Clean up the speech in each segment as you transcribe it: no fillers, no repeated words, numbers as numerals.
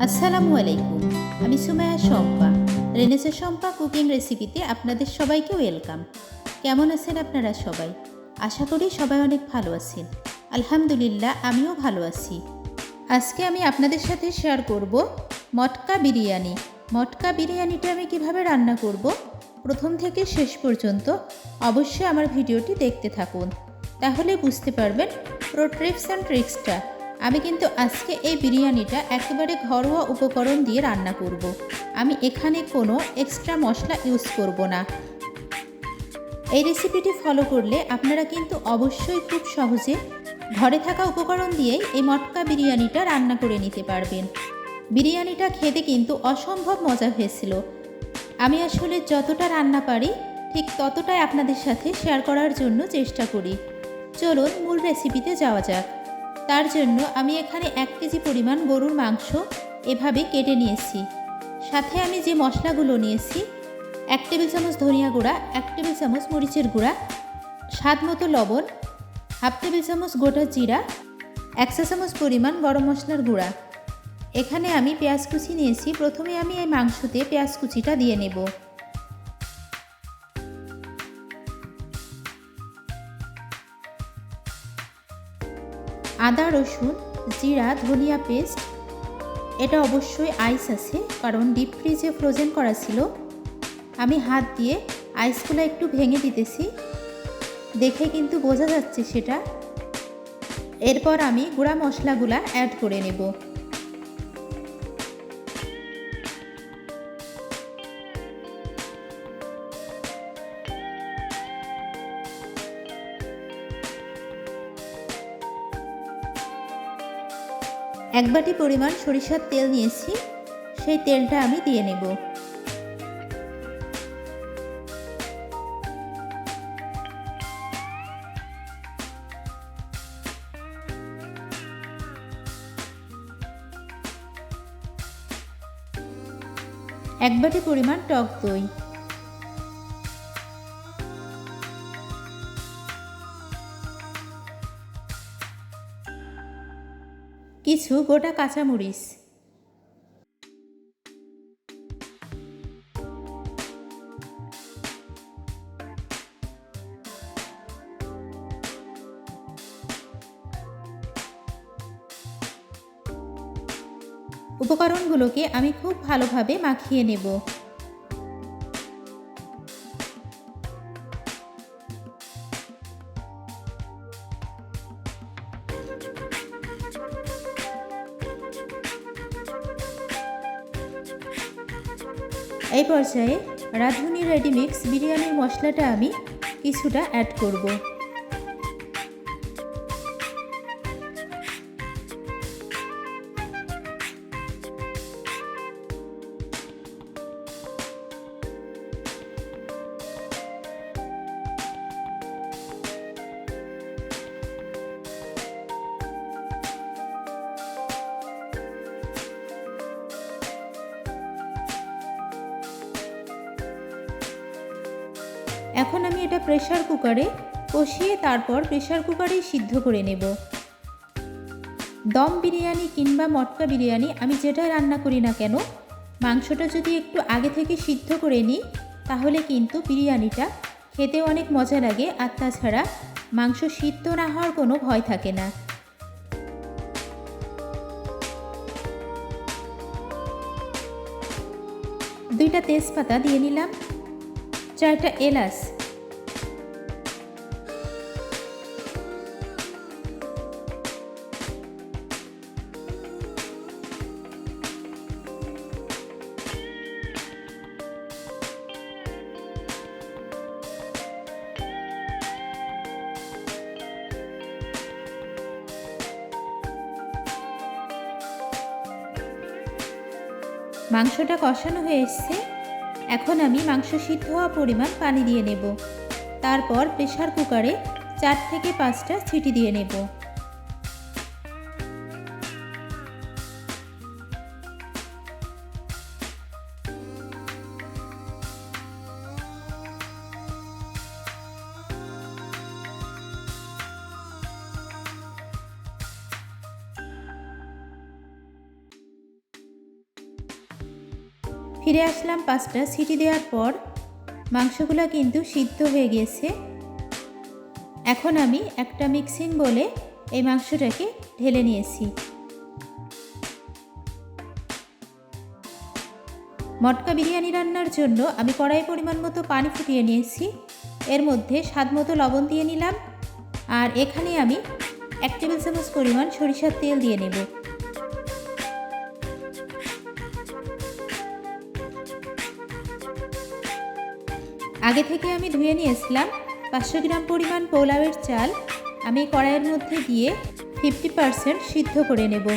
আসসালামু আলাইকুম। আমি সুমাইয়া শম্পা। রেনেসা শম্পা কুকিং রেসিপিতে আপনাদের সবাইকে ওয়েলকাম। কেমন আছেন আপনারা সবাই? আশা করি সবাই অনেক ভালো আছেন। আলহামদুলিল্লাহ, আমিও ভালো আছি। আজকে আমি আপনাদের সাথে শেয়ার করব মটকা বিরিয়ানি। মটকা বিরিয়ানিটা আমি কিভাবে রান্না করব, প্রথম থেকে শেষ পর্যন্ত অবশ্যই আমার ভিডিওটি দেখতে থাকুন, তাহলে বুঝতে পারবেন পুরো টিপস অ্যান্ড ট্রিক্সটা। আমি কিন্তু আজকে এই বিরিয়ানিটা একেবারে ঘরোয়া উপকরণ দিয়ে রান্না করব। আমি এখানে কোনো এক্সট্রা মশলা ইউজ করব না। এই রেসিপিটি ফলো করলে আপনারা কিন্তু অবশ্যই খুব সহজে ঘরে থাকা উপকরণ দিয়েই এই মটকা বিরিয়ানিটা রান্না করে নিতে পারবেন। বিরিয়ানিটা খেতে কিন্তু অসম্ভব মজা হয়েছিল। আমি আসলে যতটা রান্না পারি ঠিক ততটাই আপনাদের সাথে শেয়ার করার জন্য চেষ্টা করি। চলুন মূল রেসিপিতে যাওয়া যাক। তার জন্য আমি এখানে 1 কেজি পরিমাণ গরুর মাংস এভাবে কেটে নিয়েছি। সাথে আমি যে মশলাগুলো নিয়েছি, 1 টেবিল চামচ ধনিয়া গুঁড়া, 1 টেবিল চামচ মরিচের গুঁড়া, স্বাদ মতো লবণ, 1/2 টেবিল চামচ গোটা জিরা, 1 চা চামচ পরিমাণ গরম মশলার গুঁড়া। এখানে আমি পেঁয়াজ কুচি নিয়েছি। প্রথমে আমি এই মাংসতে পেঁয়াজ কুচিটা দিয়ে নেব। আদা, রসুন, জিরা, ধনিয়া পেস্ট, এটা অবশ্যই আইস আছে, কারণ ডিপ ফ্রিজে ফ্রোজেন করা ছিল। আমি হাত দিয়ে আইসগুলো একটু ভেঙে দিতেছি, দেখে কিন্তু বোঝা যাচ্ছে সেটা। এরপর আমি গুঁড়া মশলাগুলা অ্যাড করে নেব। এক বাটি পরিমাণ সরিষার তেল নিয়েছি, সেই তেলটা আমি দিয়ে নেব। এক বাটি পরিমাণ টক দই, কিছু গোটা কাঁচামরিচ, উপকরণগুলোকে আমি খুব ভালোভাবে মাখিয়ে নেব। এই পর্যায়ে রাঁধুনি রেডিমিক্স বিরিয়ানির মশলাটা আমি কিছুটা অ্যাড করব। এখন আমি এটা প্রেসার কুকারে কষিয়ে তারপর প্রেসার কুকারেই সিদ্ধ করে নেব। দম বিরিয়ানি কিংবা মটকা বিরিয়ানি আমি যেটাই রান্না করি না কেন, মাংসটা যদি একটু আগে থেকে সিদ্ধ করে নিই তাহলে কিন্তু বিরিয়ানিটা খেতে অনেক মজা লাগে। আর তাছাড়া মাংস সিদ্ধ না হওয়ার কোনো ভয় থাকে না। দুইটা তেজপাতা দিয়ে নিলাম, 4টা এলাচ, মাংসটা কষানো হয়ে এসছে। এখন আমি মাংস সিদ্ধ হওয়া পরিমাণ পানি দিয়ে নেব। তারপর প্রেসার কুকারে 4 থেকে 5টা সিটি দিয়ে নেব। ফিরে আসলাম 5টা সিটি দেওয়ার পর। মাংসগুলো কিন্তু সিদ্ধ হয়ে গিয়েছে। এখন আমি একটা মিক্সিং বলে এই মাংসটাকে ঢেলে নিয়েছি। মটকা বিরিয়ানি রান্নার জন্য আমি কড়াই পরিমাণ মতো পানি ফুটিয়ে নিয়েছি। এর মধ্যে স্বাদ মতো লবণ দিয়ে নিলাম। আর এখানে আমি 1 টেবিল চামচ পরিমাণ সরিষার তেল দিয়ে নেব। আগে থেকে আমি ধুয়ে নিয়েছিলাম 500 গ্রাম পরিমাণ পোলাওয়ের চাল। আমি কড়াইয়ের মধ্যে দিয়ে 50% সিদ্ধ করে নেব।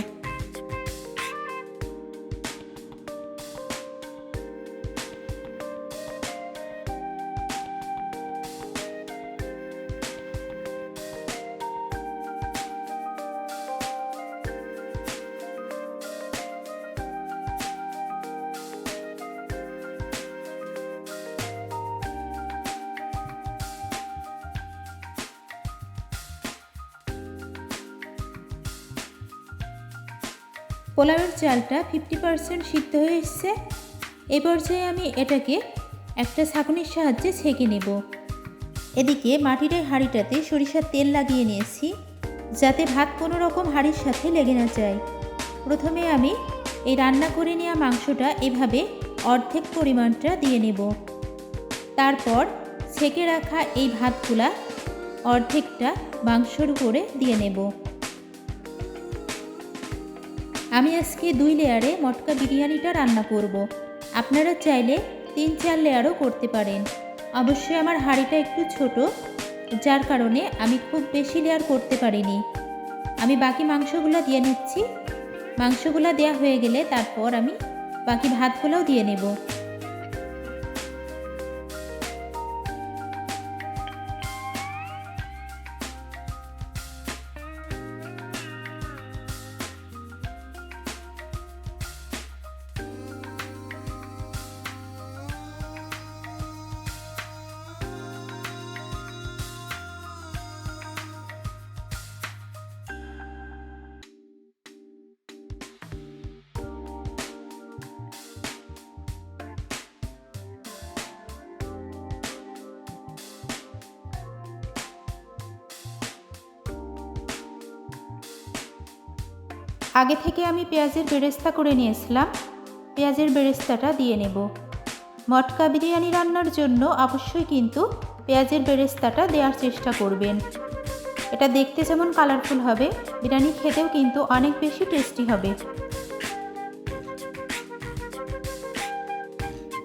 পোলাওয়ের চালটা 50% সিদ্ধ হয়ে এসেছে। এই পর্যায়ে আমি এটাকে একটা ছাঁকনির সাহায্যে ছেঁকে নেব। এদিকে মাটির হাঁড়িটাতে সরিষার তেল লাগিয়ে নিয়েছি, যাতে ভাত কোনো রকম হাঁড়ির সাথে লেগে না যায়। প্রথমে আমি এই রান্না করে নেওয়া মাংসটা এভাবে অর্ধেক পরিমাণটা দিয়ে নেব। তারপর ছেঁকে রাখা এই ভাতগুলা অর্ধেকটা মাংসর উপরে দিয়ে নেব। আমি আজকে 2 লেয়ারে মটকা বিরিয়ানিটা রান্না করব। আপনারা চাইলে 3-4 লেয়ারও করতে পারেন। অবশ্যই আমার হাঁড়িটা একটু ছোট, যার কারণে আমি খুব বেশি লেয়ার করতে পারিনি। আমি বাকি মাংসগুলো দিয়ে নিচ্ছি। মাংসগুলো দেওয়া হয়ে গেলে তারপর আমি বাকি ভাতগুলোও দিয়ে নেব। আগে থেকে আমি পেঁয়াজের বেরেস্তা করে নিয়েছিলাম। পেঁয়াজের বেরেস্তাটা দিয়ে নেব। মটকা বিরিয়ানি রান্নার জন্য অবশ্যই কিন্তু পেঁয়াজের বেরেস্তাটা দেওয়ার চেষ্টা করবেন। এটা দেখতে যেমন কালারফুল হবে, বিরিয়ানি খেতেও কিন্তু অনেক বেশি টেস্টি হবে।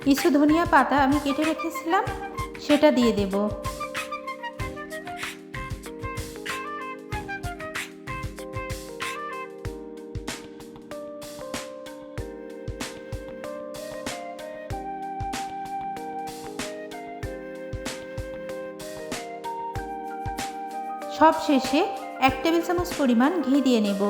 কিছু ধনিয়া পাতা আমি কেটে রেখেছিলাম, সেটা দিয়ে দেব। সব শেষে 1 টেবিল চামচ পরিমাণ ঘি দিয়ে নেব।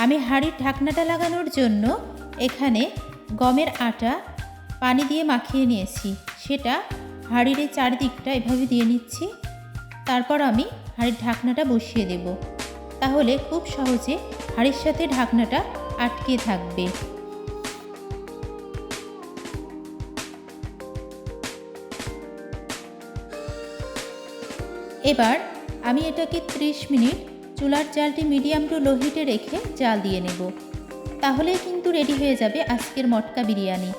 আমি হাঁড়ির ঢাকনাটা লাগানোর জন্য এখানে গমের আটা পানি দিয়ে মাখিয়ে নিয়েছি। সেটা হাঁড়ির চারদিকটা এভাবে দিয়ে নিচ্ছি। তারপর আমি হাঁড়ির ঢাকনাটা বসিয়ে দেব। তাহলে খুব সহজে হাঁড়ির সাথে ঢাকনাটা আটকে থাকবে। এবার আমি এটাকে 30 মিনিট চুলার জালটি মিডিয়াম টু লো হিটে রেখে জাল দিয়ে নেব। তাহলেই কিন্তু রেডি হয়ে যাবে আজকের মটকা বিরিয়ানি।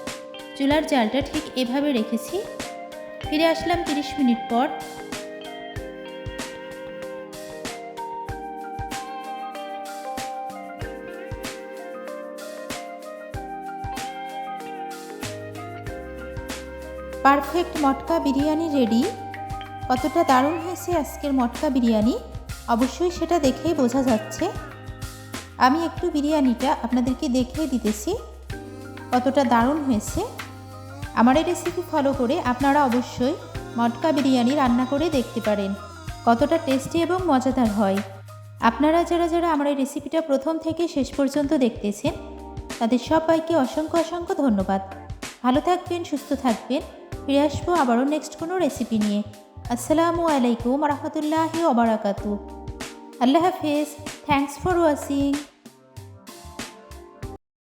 চুলার জালটা ঠিক এভাবে রেখেছি। ফিরে আসলাম 30 মিনিট পর। পারফেক্ট মটকা বিরিয়ানি রেডি। কতটা দারুণ হয়েছে আজকের মটকা বিরিয়ানি, অবশ্যই সেটা দেখেই বোঝা যাচ্ছে। আমি একটু বিরিয়ানিটা আপনাদেরকে দেখিয়ে দিতেছি কতটা দারুণ হয়েছে। আমার এই রেসিপি ফলো করে আপনারা অবশ্যই মটকা বিরিয়ানি রান্না করে দেখতে পারেন কতটা টেস্টি এবং মজাদার হয়। আপনারা যারা যারা আমার এই রেসিপিটা প্রথম থেকে শেষ পর্যন্ত দেখতেছেন, তাদের সবাইকে অসংখ্য অসংখ্য ধন্যবাদ। ভালো থাকবেন, সুস্থ থাকবেন। ফিরে আসবো আবারও নেক্সট কোনো রেসিপি নিয়ে। আসসালামু আলাইকুম রহমতুল্লাহি ওবারাকাতু। আল্লাহ হাফিজ। Thanks for watching.